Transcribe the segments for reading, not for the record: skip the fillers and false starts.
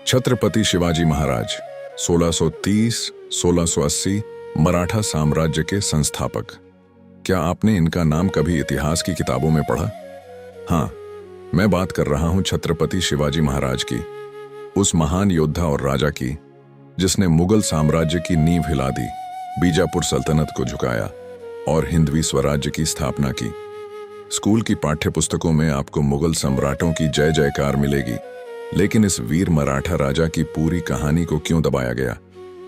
छत्रपति शिवाजी महाराज 1630-1680 मराठा साम्राज्य के संस्थापक। क्या आपने इनका नाम कभी इतिहास की किताबों में पढ़ा? हाँ, मैं बात कर रहा हूं छत्रपति शिवाजी महाराज की, उस महान योद्धा और राजा की जिसने मुगल साम्राज्य की नींव हिला दी, बीजापुर सल्तनत को झुकाया और हिंदवी स्वराज्य की स्थापना की। स्कूल की पाठ्य पुस्तकों में आपको मुगल सम्राटों की जय जयकार मिलेगी, लेकिन इस वीर मराठा राजा की पूरी कहानी को क्यों दबाया गया?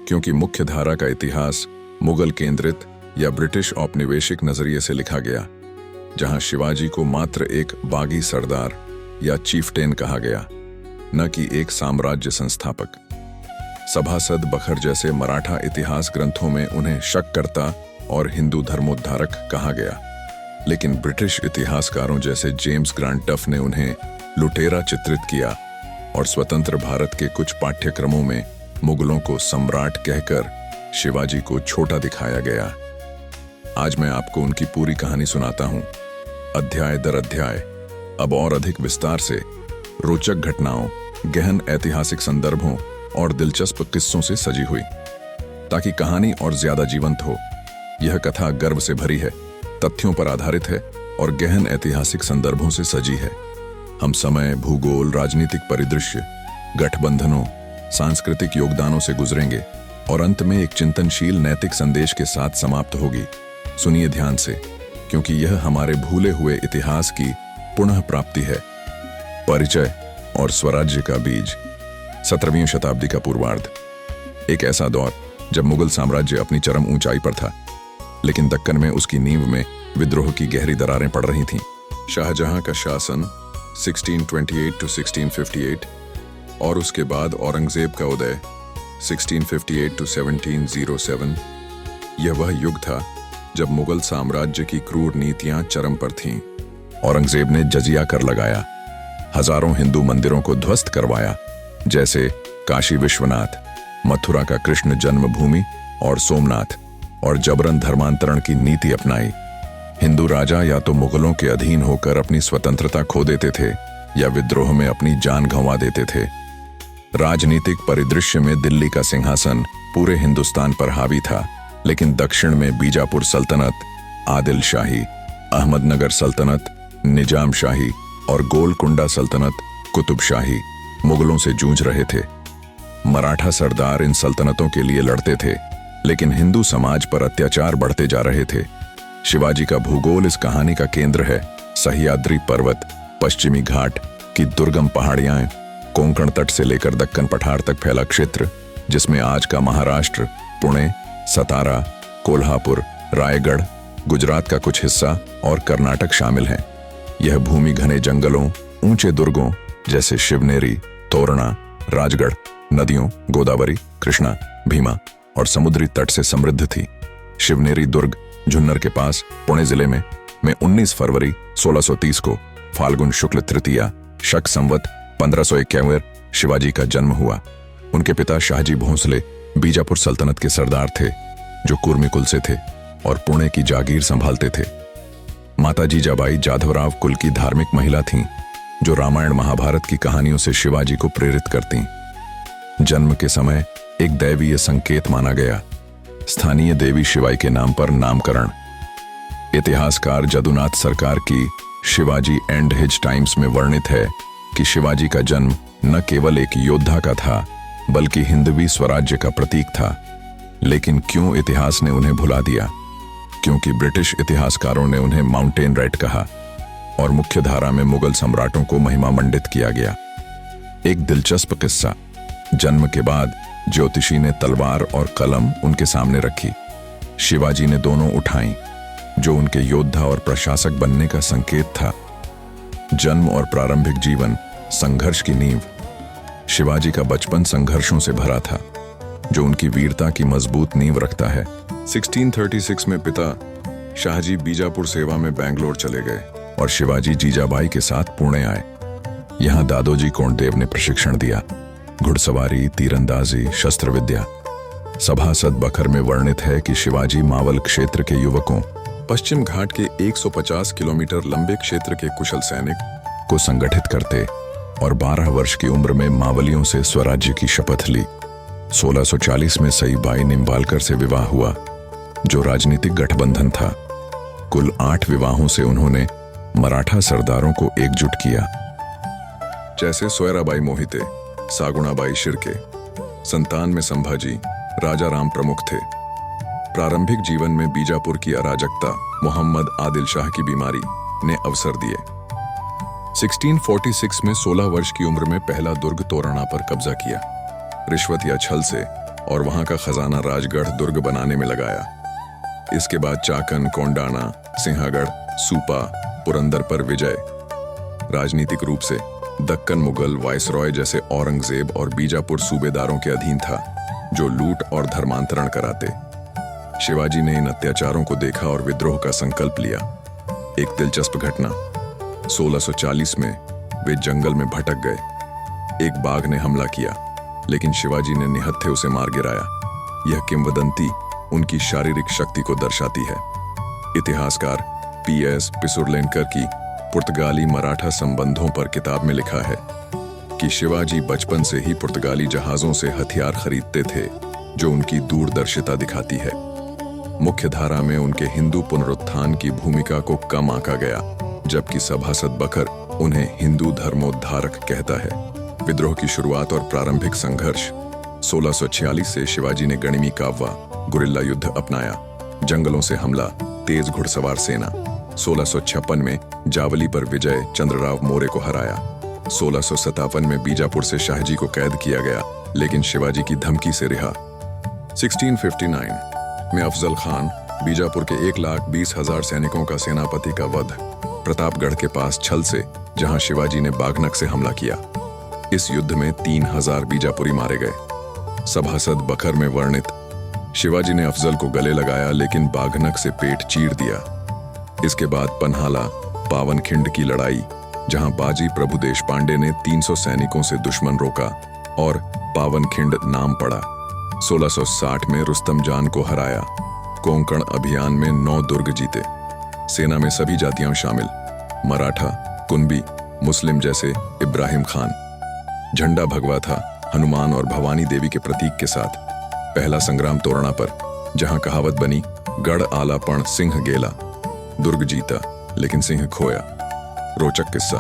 क्योंकि मुख्य धारा का इतिहास मुगल केंद्रित या ब्रिटिश औपनिवेशिक नजरिए से लिखा गया, जहां शिवाजी को मात्र एक बागी सरदार या चीफटेन कहा गया, न कि एक साम्राज्य संस्थापक। सभासद बखर जैसे मराठा इतिहास ग्रंथों में उन्हें शककर्ता और हिंदू धर्मोद्धारक कहा गया, लेकिन ब्रिटिश इतिहासकारों जैसे जेम्स ग्रांट डफ ने उन्हें लुटेरा चित्रित किया और स्वतंत्र भारत के कुछ पाठ्यक्रमों में मुगलों को सम्राट कहकर शिवाजी को छोटा दिखाया गया। आज मैं आपको उनकी पूरी कहानी सुनाता हूं, अध्याय दर अध्याय, अब और अधिक विस्तार से, रोचक घटनाओं, गहन ऐतिहासिक संदर्भों और दिलचस्प किस्सों से सजी हुई, ताकि कहानी और ज्यादा जीवंत हो। यह कथा गर्व से भरी है, तथ्यों पर आधारित है और गहन ऐतिहासिक संदर्भों से सजी है। हम समय, भूगोल, राजनीतिक परिदृश्य, गठबंधनों, सांस्कृतिक योगदानों से गुजरेंगे और अंत में एक चिंतनशील नैतिक संदेश के साथ समाप्त होगी। सुनिए ध्यान से, क्योंकि यह हमारे भूले हुए इतिहास की पुनः प्राप्ति है। परिचय और स्वराज्य का बीज। 17वीं शताब्दी का पूर्वार्ध, एक ऐसा दौर जब मुगल साम्राज्य अपनी चरम ऊंचाई पर था, लेकिन दक्कन में उसकी नींव में विद्रोह की गहरी दरारें पड़ रही थीं। शाहजहां का शासन 1628-1658 और उसके बाद औरंगजेब का उदय 1658-1707। यह वह युग था जब मुगल साम्राज्य की क्रूर नीतियां चरम पर थीं। औरंगजेब ने जजिया कर लगाया, हजारों हिंदू मंदिरों को ध्वस्त करवाया, जैसे काशी विश्वनाथ, मथुरा का कृष्ण जन्मभूमि और सोमनाथ, और जबरन धर्मांतरण की नीति अपनाई। हिंदू राजा या तो मुगलों के अधीन होकर अपनी स्वतंत्रता खो देते थे या विद्रोह में अपनी जान गंवा देते थे। राजनीतिक परिदृश्य में दिल्ली का सिंहासन पूरे हिंदुस्तान पर हावी था, लेकिन दक्षिण में बीजापुर सल्तनत, आदिल शाही, अहमदनगर सल्तनत, निजाम शाही और गोलकुंडा सल्तनत, कुतुब शाही मुगलों से जूझ रहे थे। मराठा सरदार इन सल्तनतों के लिए लड़ते थे, लेकिन हिंदू समाज पर अत्याचार बढ़ते जा रहे थे। शिवाजी का भूगोल इस कहानी का केंद्र है। सह्याद्री पर्वत, पश्चिमी घाट की दुर्गम पहाड़ियां, कोंकण तट से लेकर दक्कन पठार तक फैला क्षेत्र, जिसमें आज का महाराष्ट्र, पुणे, सतारा, कोल्हापुर, रायगढ़, गुजरात का कुछ हिस्सा और कर्नाटक शामिल हैं। यह भूमि घने जंगलों, ऊंचे दुर्गों जैसे शिवनेरी, तोरणा, राजगढ़, नदियों गोदावरी, कृष्णा, भीमा और समुद्री तट से समृद्ध थी। शिवनेरी दुर्ग झुन्नर के पास पुणे जिले में 19 फरवरी 1630 को फाल्गुन शुक्ल तृतीया शक संवत 1551 शिवाजी का जन्म हुआ। उनके पिता शाहजी भोंसले बीजापुर सल्तनत के सरदार थे, जो कुर्मी कुल से थे और पुणे की जागीर संभालते थे। माता जीजाबाई जाधवराव कुल की धार्मिक महिला थीं, जो रामायण महाभारत की कहानियों से शिवाजी को प्रेरित करतीं। जन्म के समय एक दैवीय संकेत माना गया, स्थानीय देवी शिवाई के नाम पर नामकरण। इतिहासकार जदुनाथ सरकार की शिवाजी एंड हिज टाइम्स में वर्णित है कि शिवाजी का जन्म न केवल एक योद्धा का था, बल्कि हिंदवी स्वराज्य का प्रतीक था। लेकिन क्यों इतिहास ने उन्हें भुला दिया? क्योंकि ब्रिटिश इतिहासकारों ने उन्हें माउंटेन रेड कहा और मुख्य धारा में मुगल सम्राटों को महिमा मंडित किया गया। एक दिलचस्प किस्सा। जन्म के बाद ज्योतिषी ने तलवार और कलम उनके सामने रखी। शिवाजी ने दोनों उठाई, जो उनके योद्धा और प्रशासक बनने का संकेत था। जन्म और प्रारंभिक जीवन, संघर्ष की नींव। शिवाजी का बचपन संघर्षों से भरा था, जो उनकी वीरता की मजबूत नींव रखता है। 1636 में पिता शाहजी बीजापुर सेवा में बेंगलोर चले गए और शिवाजी जीजाबाई के साथ पुणे आए। यहाँ दादोजी कोंडदेव ने प्रशिक्षण दिया, घुड़सवारी, तीरंदाजी, शस्त्र विद्या। सभासद बखर में वर्णित है कि शिवाजी मावल क्षेत्र के युवकों, पश्चिम घाट के 150 किलोमीटर लंबे क्षेत्र के कुशल सैनिक को संगठित करते और 12 वर्ष की उम्र में मावलियों से स्वराज्य की शपथ ली। 1640 में सईबाई निम्बालकर से विवाह हुआ, जो राजनीतिक गठबंधन था। कुल 8 विवाहों से उन्होंने मराठा सरदारों को एकजुट किया, जैसे सोयराबाई मोहिते, सागुणाबाई शिर्के। संतान में संभाजी, राजा राम प्रमुख थे। प्रारंभिक जीवन में बीजापुर की अराजकता, मोहम्मद आदिल शाह की बीमारी ने अवसर दिए। 1646 में 16 वर्ष की उम्र में पहला दुर्ग तोरणा पर कब्जा किया, रिश्वत या छल से, और वहां का खजाना राजगढ़ दुर्ग बनाने में लगाया। इसके बाद चाकन, कोंडाना, सिंहगढ़, सूपा, पुरंदर पर विजय। राजनीतिक रूप से दक्कन मुगल वायसरॉय जैसे औरंगजेब और बीजापुर सूबेदारों के अधीन था, जो लूट और धर्मांतरण कराते। शिवाजी ने इन अत्याचारों को देखा और विद्रोह का संकल्प लिया। एक दिलचस्प घटना, 1640 में वे जंगल में भटक गए। एक बाघ ने हमला किया, लेकिन शिवाजी ने निहत्थे उसे मार गिराया। यह किंवदंती उनकी शारीरिक शक्ति को दर्शाती है। इतिहासकार PS पिसुरलेनकर की पुर्तगाली मराठा संबंधों पर किताब में लिखा है कि शिवाजी बचपन से ही पुर्तगाली जहाजों से हथियार खरीदते थे, जो उनकी दूरदर्शिता दिखाती है। मुख्य धारा में उनके हिंदू पुनरुत्थान की भूमिका को कम आंका गया, जबकि सभासद बकर उन्हें हिंदू धर्मोद्धारक कहता है। विद्रोह की शुरुआत और प्रारंभिक संघर्ष। 1646 से शिवाजी ने गणिमी काव्वा, गुरिल्ला युद्ध अपनाया। जंगलों से हमला, तेज घुड़सवार सेना। 1656 में जावली पर विजय, चंद्रराव मौर्य को हराया। 1657 में बीजापुर से शाहजी को कैद किया गया, लेकिन शिवाजी की धमकी से रिहा। 1659 में अफजल खान, बीजापुर के 1,20,000 सैनिकों का सेनापति का वध। प्रतापगढ़ के पास छल से, जहां शिवाजी ने बागनक से हमला किया। इस युद्ध में 3,000 बीजापुरी मारे गए। सभासद बकर में वर्णित, शिवाजी ने अफजल को गले लगाया, लेकिन बागनक से पेट चीर दिया। इसके बाद पन्हाला, पावनखिंड की लड़ाई, जहां बाजी प्रभु देशपांडे ने 300 सैनिकों से दुश्मन रोका और पावनखिंड नाम पड़ा। 1660 में रुस्तम जान को हराया। कोंकण अभियान में 9 दुर्ग जीते। सेना में सभी जातियां शामिल, मराठा, कुनबी, मुस्लिम जैसे इब्राहिम खान। झंडा भगवा था, हनुमान और भवानी देवी के प्रतीक के साथ। पहला संग्राम तोरणा पर, जहां कहावत बनी, गढ़ आलापण सिंह गेला। दुर्ग जीता, लेकिन सिंह खोया। रोचक किस्सा,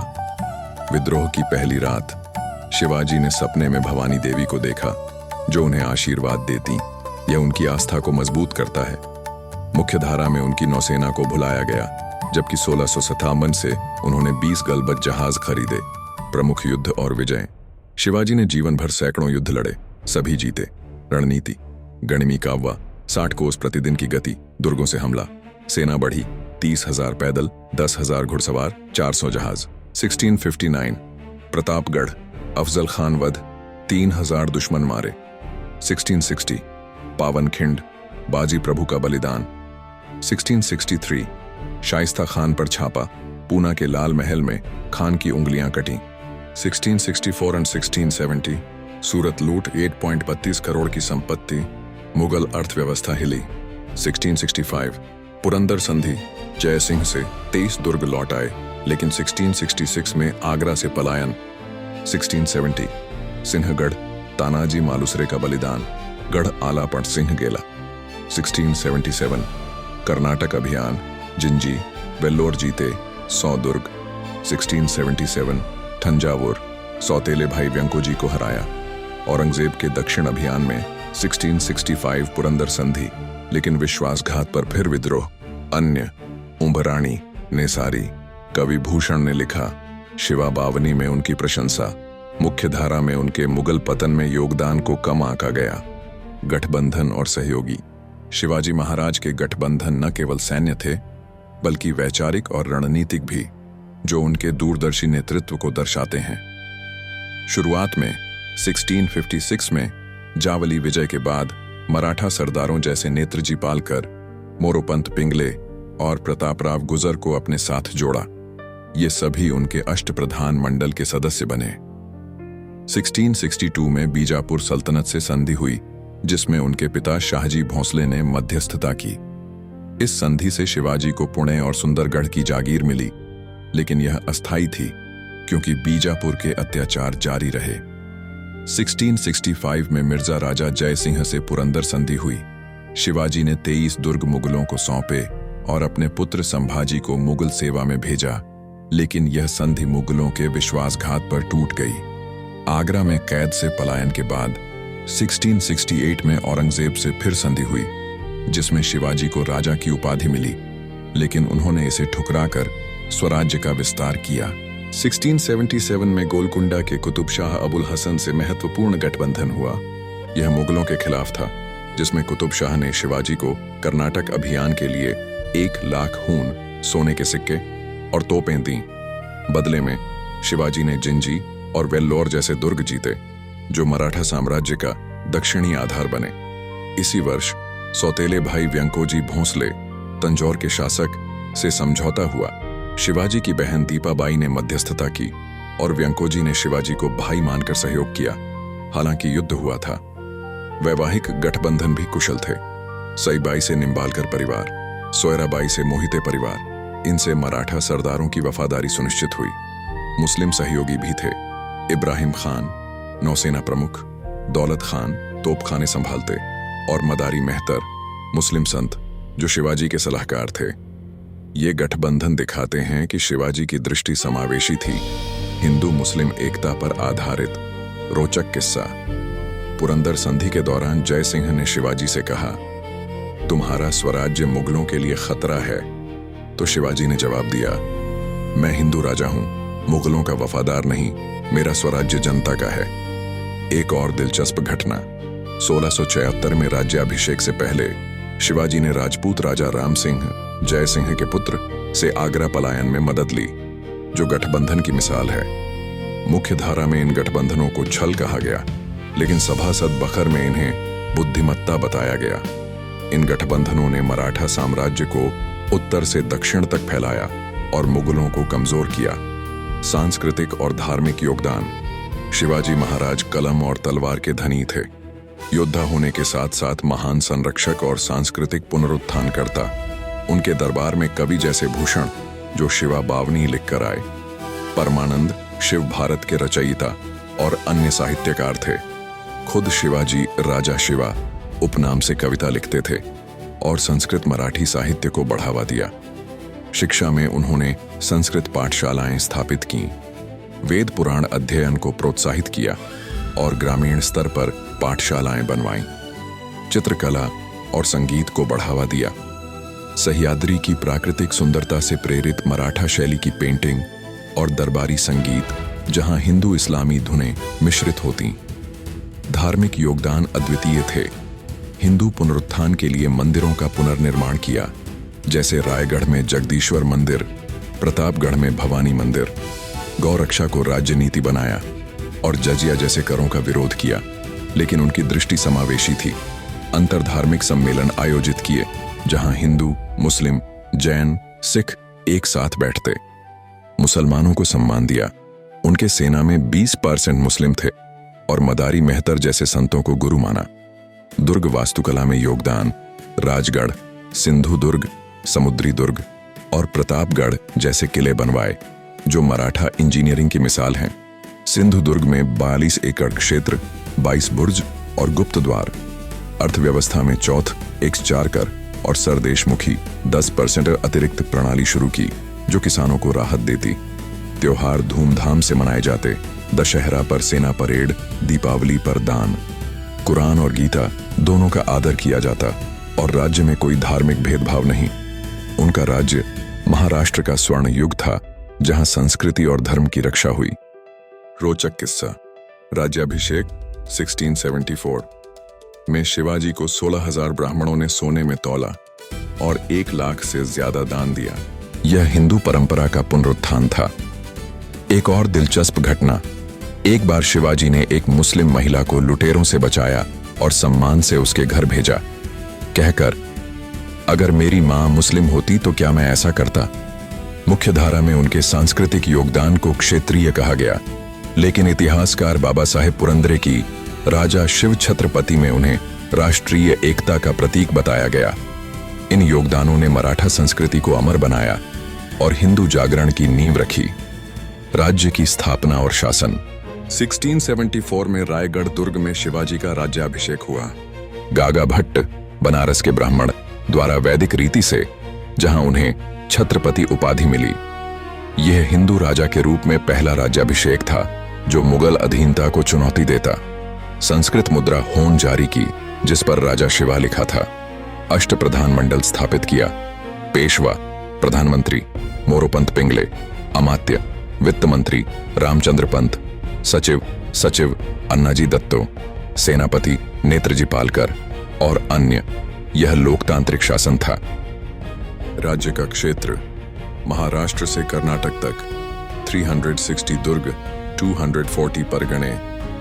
विद्रोह की पहली रात शिवाजी ने सपने में भवानी देवी को देखा, जो उन्हें आशीर्वाद देती। यह उनकी आस्था को मजबूत करता है। मुख्य धारा में उनकी नौसेना को भुलाया गया, जबकि 1657 से उन्होंने 20 गलबत जहाज खरीदे। प्रमुख युद्ध और विजय। शिवाजी ने जीवन भर सैकड़ों युद्ध लड़े, सभी जीते। रणनीति, गणिमी काव्वा, 60 कोस प्रतिदिन की गति, दुर्गों से हमला। सेना बढ़ी, 30,000 पैदल, 10,000 घुड़सवार, 400 जहाज। 1659 प्रतापगढ़, अफजल खान वध, 3,000 दुश्मन मारे। 1660 पावनखिंड, बाजी प्रभु का बलिदान। 1663 शाइस्ता खान पर छापा, पूना के लाल महल में खान की उंगलियां कटी। 1664 और 1670 सूरत लूट, 8.32 करोड़ की संपत्ति, मुगल अर्थव्यवस्था हिली। 1665 पुरंदर संधि, जय सिंह से 23 दुर्ग लौट आए, लेकिन 1666 में आगरा से पलायन। 1670 सिंहगढ़, तानाजी मालुसरे का बलिदान, गढ़ आलापट सिंह गेला। 1677 कर्नाटक अभियान, जिंजी, वेल्लोर जीते, 100 दुर्ग। 1677 थंजावुर, सौतेले भाई व्यंकोजी को हराया। औरंगजेब के दक्षिण अभियान में 1665 पुरंदर संधि, लेकिन विश्वासघात पर फिर विद्रोह। अन्य उंभराणी, नेसारी। कवि भूषण ने लिखा, शिवा बावनी में उनकी प्रशंसा। मुख्य धारा में उनके मुगल पतन में योगदान को कम आंका गया। गठबंधन और सहयोगी। शिवाजी महाराज के गठबंधन न केवल सैन्य थे, बल्कि वैचारिक और रणनीतिक भी, जो उनके दूरदर्शी नेतृत्व को दर्शाते हैं। शुरुआत में 1656 में जावली विजय के बाद मराठा सरदारों जैसे नेत्रजी पालकर, मोरोपंत पिंगले और प्रतापराव गुजर को अपने साथ जोड़ा। ये सभी उनके अष्टप्रधान मंडल के सदस्य बने। 1662 में बीजापुर सल्तनत से संधि हुई, जिसमें उनके पिता शाहजी भोंसले ने मध्यस्थता की। इस संधि से शिवाजी को पुणे और सुंदरगढ़ की जागीर मिली, लेकिन यह अस्थायी थी। क्योंकि बीजापुर के अत्याचार जारी रहे। 1665 में मिर्जा राजा जय सिंह से पुरंदर संधि हुई। शिवाजी ने 23 दुर्ग मुगलों को सौंपे और अपने पुत्र संभाजी को मुगल सेवा में भेजा, लेकिन यह संधि मुगलों के विश्वासघात पर टूट गई। आगरा में कैद से पलायन के बाद 1668 में औरंगजेब से फिर संधि हुई, जिसमें शिवाजी को राजा की उपाधि मिली, लेकिन उन्होंने इसे ठुकराकर स्वराज्य का विस्तार किया। 1677 में गोलकुंडा के कुतुब शाह अबुल हसन से महत्वपूर्ण गठबंधन हुआ। यह मुगलों के खिलाफ था, जिसमें कुतुब शाह ने शिवाजी को कर्नाटक अभियान के लिए 1 लाख खून, सोने के सिक्के और तोपें दी। बदले में शिवाजी ने जिंजी और वेल्लोर जैसे दुर्ग जीते, जो मराठा साम्राज्य का दक्षिणी आधार बने। इसी वर्ष सौतेले भाई व्यंकोजी भोंसले, तंजौर के शासक, से समझौता हुआ। शिवाजी की बहन दीपाबाई ने मध्यस्थता की और व्यंकोजी ने शिवाजी को भाई मानकर सहयोग किया। हालांकि युद्ध हुआ था। वैवाहिक गठबंधन भी कुशल थे। सईबाई से निम्बालकर परिवार, सोयराबाई से मोहिते परिवार, इनसे मराठा सरदारों की वफादारी सुनिश्चित हुई। मुस्लिम सहयोगी भी थे। इब्राहिम खान, नौसेना प्रमुख, दौलत खान तोपखाने संभालते, और मदारी मेहतर, मुस्लिम संत, जो शिवाजी के सलाहकार थे। ये गठबंधन दिखाते हैं कि शिवाजी की दृष्टि समावेशी थी। हिंदू मुस्लिम एकता पर आधारित रोचक किस्सा। पुरंदर संधि के दौरान जय सिंह ने शिवाजी से कहा, तुम्हारा स्वराज्य मुगलों के लिए खतरा है। तो शिवाजी ने जवाब दिया, मैं हिंदू राजा हूं, मुगलों का वफादार नहीं, मेरा स्वराज्य जनता का है। एक और दिलचस्प घटना, 1676 में राज्याभिषेक से पहले शिवाजी ने राजपूत राजा राम सिंह, जय सिंह के पुत्र, से आगरा पलायन में मदद ली, जो गठबंधन की मिसाल है। मुख्य धारा में इन गठबंधनों को छल कहा गया, लेकिन सभासद बखर में इन्हें बुद्धिमत्ता बताया गया। इन गठबंधनों ने मराठा साम्राज्य को उत्तर से दक्षिण तक फैलाया और मुगलों को कमजोर किया। सांस्कृतिक और धार्मिक योगदान, शिवाजी महाराज कलम और तलवार के धनी थे। योद्धा होने के साथ साथ महान संरक्षक और सांस्कृतिक पुनरुत्थान करता। उनके दरबार में कवि जैसे भूषण, जो शिवा बावनी लिखकर आए, परमानंद, शिव भारत के रचयिता और अन्य साहित्यकार थे। खुद शिवाजी राजा शिवा उपनाम से कविता लिखते थे और संस्कृत मराठी साहित्य को बढ़ावा दिया। शिक्षा में उन्होंने संस्कृत पाठशालाएं स्थापित की, वेद पुराण अध्ययन को प्रोत्साहित किया और ग्रामीण स्तर पर पाठशालाएं बनवाईं। चित्रकला और संगीत को बढ़ावा दिया। सह्याद्री की प्राकृतिक सुंदरता से प्रेरित मराठा शैली की पेंटिंग और दरबारी संगीत, जहां हिंदू इस्लामी धुनें मिश्रित होती। धार्मिक योगदान अद्वितीय थे। हिंदू पुनरुत्थान के लिए मंदिरों का पुनर्निर्माण किया, जैसे रायगढ़ में जगदीश्वर मंदिर, प्रतापगढ़ में भवानी मंदिर। गौरक्षा को राज्य नीति बनाया और जजिया जैसे करों का विरोध किया, लेकिन उनकी दृष्टि समावेशी थी। अंतरधार्मिक सम्मेलन आयोजित किए, जहां हिंदू, मुस्लिम, जैन, सिख एक साथ बैठते। मुसलमानों को सम्मान दिया। उनके सेना में 20% मुस्लिम थे और मदारी मेहतर जैसे संतों को गुरु माना। दुर्ग वास्तुकला में योगदान, राजगढ़, सिंधु दुर्ग, समुद्री दुर्ग और प्रतापगढ़ जैसे किले बनवाए, जो मराठा इंजीनियरिंग की मिसाल हैं। सिंधु दुर्ग में 42 एकड़ क्षेत्र, 22 बुर्ज और गुप्त द्वार। अर्थव्यवस्था में चौथ, एक चारकर और सरदेशमुखी 10% अतिरिक्त प्रणाली शुरू की, जो किसानों को राहत देती। त्योहार धूमधाम से मनाए जाते। दशहरा पर सेना परेड, दीपावली पर दान। कुरान और गीता दोनों का आदर किया जाता और राज्य में कोई धार्मिक भेदभाव नहीं। उनका राज्य महाराष्ट्र का स्वर्ण युग था, जहां संस्कृति और धर्म की रक्षा हुई। रोचक किस्सा, राज्याभिषेक 1674 में शिवाजी को 16,000 ब्राह्मणों ने सोने में तौला और 1 लाख से ज्यादा दान दिया। यह हिंदू परंपरा का पुनरुत्थान था। एक और दिलचस्प घटना, एक बार शिवाजी ने एक मुस्लिम महिला को लुटेरों से बचाया और सम्मान से उसके घर भेजा, कहकर, अगर मेरी मां मुस्लिम होती तो क्या मैं ऐसा करता। मुख्यधारा में उनके सांस्कृतिक योगदान को क्षेत्रीय कहा गया, लेकिन इतिहासकार बाबा साहेब पुरंदरे की राजा शिव छत्रपति में उन्हें राष्ट्रीय एकता का प्रतीक बताया गया। इन योगदानों ने मराठा संस्कृति को अमर बनाया और हिंदू जागरण की नींव रखी। राज्य की स्थापना और शासन। 1674 में रायगढ़ दुर्ग में शिवाजी का राज्याभिषेक हुआ। गागा भट्ट, बनारस के ब्राह्मण, द्वारा वैदिक रीति से जहां उन्हें छत्रपति उपाधि मिली। यह हिंदू राजा के रूप में पहला राज्याभिषेक था जो मुगल अधीनता को चुनौती देता। संस्कृत मुद्रा होन जारी की जिस पर राजा शिवा लिखा था। अष्टप्रधान मंडल स्थापित किया। पेशवा, प्रधानमंत्री मोरोपंत पिंगले, अमात्य वित्त मंत्री रामचंद्र पंत, सचिव अन्नाजी दत्तो, सेनापति नेत्रजी पालकर और अन्य। यह लोकतांत्रिक शासन था। राज्य का क्षेत्र महाराष्ट्र से कर्नाटक तक 360 दुर्ग, 240 परगणे,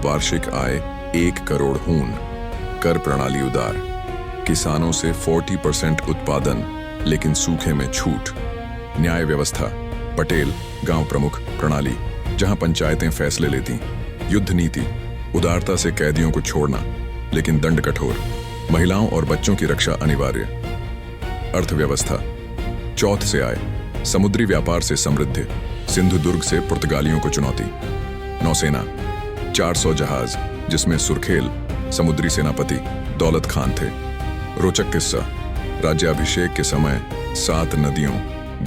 वार्षिक आय 1 करोड़ हून, कर प्रणाली उदार, किसानों से 40% उत्पादन लेकिन सूखे में छूट, न्याय व्यवस्था पटेल गांव प्रमुख प्रणाली जहां पंचायतें फैसले लेती, युद्ध नीति उदारता से कैदियों को छोड़ना लेकिन दंड कठोर, महिलाओं और बच्चों की रक्षा अनिवार्य, अर्थव्यवस्था चौथ से आय, समुद्री व्यापार से समृद्धि, सिंधु दुर्ग से पुर्तगालियों को चुनौती, नौसेना 400 जहाज जिसमें सुरखेल समुद्री सेनापति दौलत खान थे। रोचक किस्सा, राज्याभिषेक के समय 7 नदियों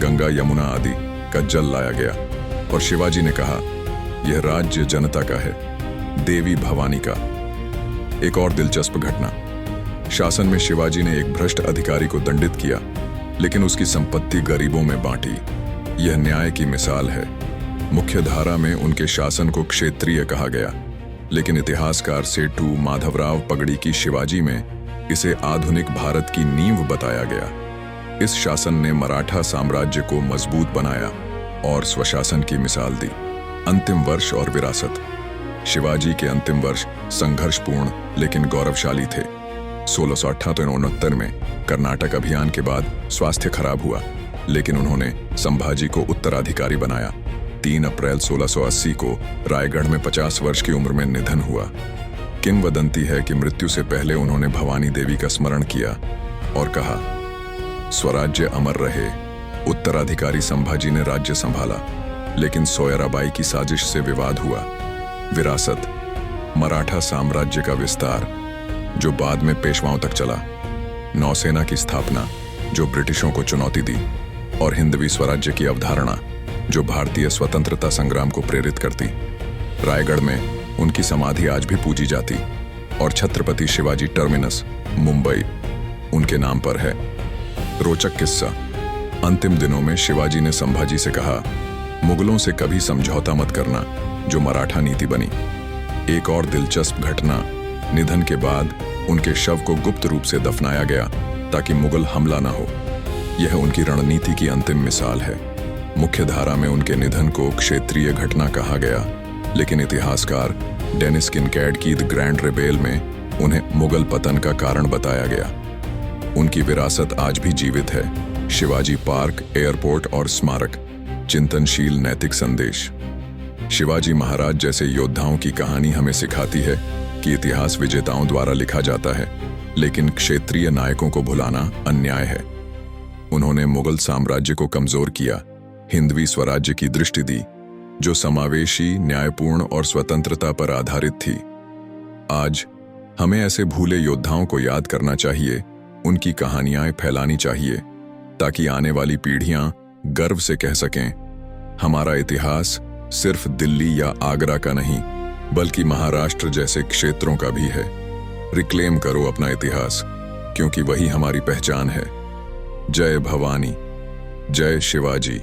गंगा यमुना आदि का जल लाया गया और शिवाजी ने कहा यह राज्य जनता का है, देवी भवानी का। एक और दिलचस्प घटना, शासन में शिवाजी ने एक भ्रष्ट अधिकारी को दंडित किया लेकिन उसकी संपत्ति गरीबों में बांटी। यह न्याय की मिसाल है। मुख्य धारा में उनके शासन को क्षेत्रीय कहा गया लेकिन इतिहासकार सेठू माधवराव पगड़ी की शिवाजी में इसे आधुनिक भारत की नींव बताया गया। इस शासन ने मराठा साम्राज्य को मजबूत बनाया और स्वशासन की मिसाल दी। अंतिम वर्ष और विरासत। शिवाजी के अंतिम वर्ष संघर्षपूर्ण लेकिन गौरवशाली थे। 1668 में कर्नाटक अभियान के बाद स्वास्थ्य खराब हुआ लेकिन उन्होंने संभाजी को उत्तराधिकारी बनाया। 3 अप्रैल 1680 को रायगढ़ में 50 वर्ष की उम्र में निधन हुआ। किंवदंती है कि मृत्यु से पहले उन्होंने भवानी देवी का स्मरण किया और कहा, स्वराज्य अमर रहे। उत्तराधिकारी संभाजी ने राज्य संभाला लेकिन सोयराबाई की साजिश से विवाद हुआ। विरासत, मराठा साम्राज्य का विस्तार जो बाद में पेशवाओं तक चला, नौसेना की स्थापना जो ब्रिटिशों को चुनौती दी और हिंदवी स्वराज्य की अवधारणा जो भारतीय स्वतंत्रता संग्राम को प्रेरित करती। रायगढ़ में उनकी समाधि आज भी पूजी जाती और छत्रपति शिवाजी टर्मिनस मुंबई उनके नाम पर है। रोचक किस्सा, अंतिम दिनों में शिवाजी ने संभाजी से कहा, मुगलों से कभी समझौता मत करना, जो मराठा नीति बनी। एक और दिलचस्प घटना, निधन के बाद उनके शव को गुप्त रूप से दफनाया गया ताकि मुगल हमला न हो। यह उनकी रणनीति की अंतिम मिसाल है। मुख्य धारा में उनके निधन को क्षेत्रीय घटना कहा गया लेकिन इतिहासकार डेनिस किनकैड की द ग्रैंड रिबेल में उन्हें मुगल पतन का कारण बताया गया। उनकी विरासत आज भी जीवित है। शिवाजी पार्क, एयरपोर्ट और स्मारक, चिंतनशील नैतिक संदेश। शिवाजी महाराज जैसे योद्धाओं की कहानी हमें सिखाती है कि इतिहास विजेताओं द्वारा लिखा जाता है लेकिन क्षेत्रीय नायकों को भुलाना अन्याय है। उन्होंने मुगल साम्राज्य को कमजोर किया, हिंदवी स्वराज्य की दृष्टि दी जो समावेशी, न्यायपूर्ण और स्वतंत्रता पर आधारित थी। आज हमें ऐसे भूले योद्धाओं को याद करना चाहिए, उनकी कहानियां फैलानी चाहिए ताकि आने वाली पीढ़ियां गर्व से कह सकें, हमारा इतिहास सिर्फ दिल्ली या आगरा का नहीं बल्कि महाराष्ट्र जैसे क्षेत्रों का भी है। रिक्लेम करो अपना इतिहास क्योंकि वही हमारी पहचान है। जय भवानी, जय शिवाजी।